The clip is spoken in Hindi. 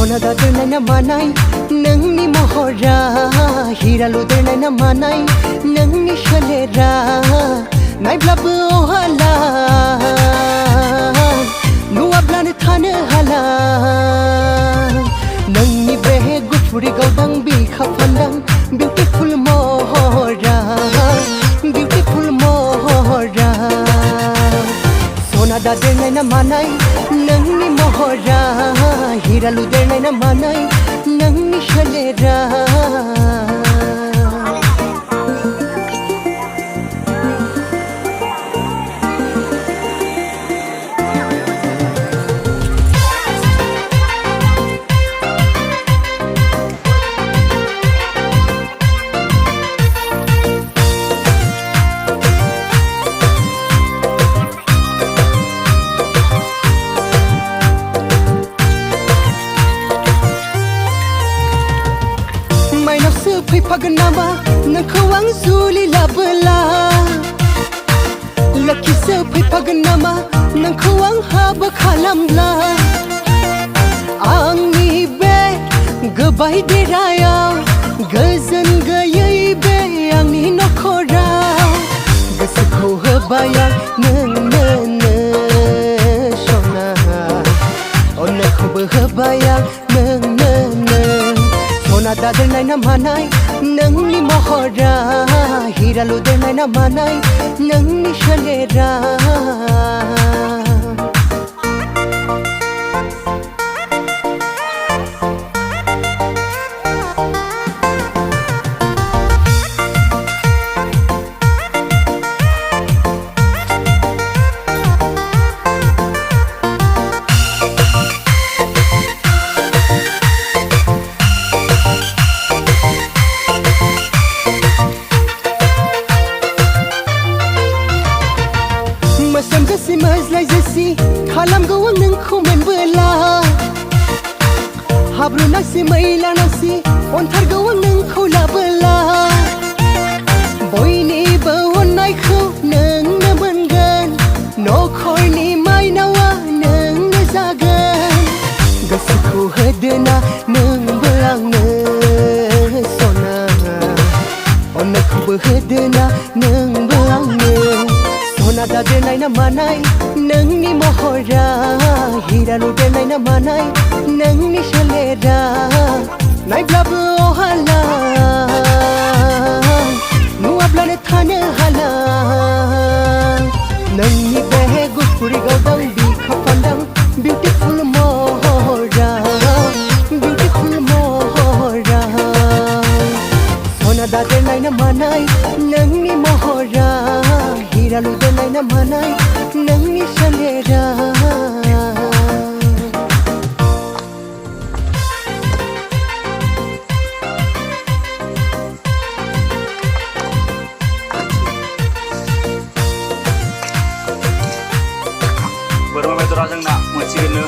सना दादेरनाय ना मानाय नोंनि महरा हीरा लुदेरनाय ना मानाय नोंनि सोलेरा नायब्लाबो अहाला नुवाब्लानो थानो हाला नोंनि बे गुफुर गावदां बिखा फान्दां बिउटिफुल महरा बिउटिफुल महरा सना दादेरनाय ना मानाय नोंनि महरा हीरा लुदेरनाय ना मानाय नोंनि सोलेरा फैफागोन नामा नोंखौ आं जुलि लाबोला लोखिसो फैफागोन नामा नोंखौ आं हाबा खालामब्ला आंनि बे गोबाय देरायाव गोजोन गैयै बे आंनि नखराव गोसोखौ होबाय आं नोंनो सना अननायखौबो होबाय आं नोंनो सना दादेरनाय ना मानाय नोंनि महरा हीरा लुदेरनाय ना मानाय नोंनि सोलेरा मोसोमजोसि मोज्लायजोसि खालामगौ आं नोंखौ मोनबोला हाब्रु नांसि मैला नांसि अनथारगौ आं नोंखौ लाबोला बयनिबो अननायखौ नोंनो मोनगोन नखरनि माइनावा नोंनो जागोन गोसोखौ होदोना नोंबो आंनो सना अननायखौबो होदोना नोंबो आंनो सना दादेरनाय ना मानाय नोंनि महरा हीरा लुदेरनाय ना मानाय नोंनि सोलेरा नायब्लाबो अहाला नुवाब्लानो थानो हाला नोंनि बे गुफुर गावदां बिखा फान्दां बिउटिफुल महरा बिउटिफुल महरा सना दादेरनाय ना मानाय नोंनि महरा हीरा लुदेरनाय ना मानाय नोंनि सोलेरा बोरमा बेदरा जोंना मोनसिगोननो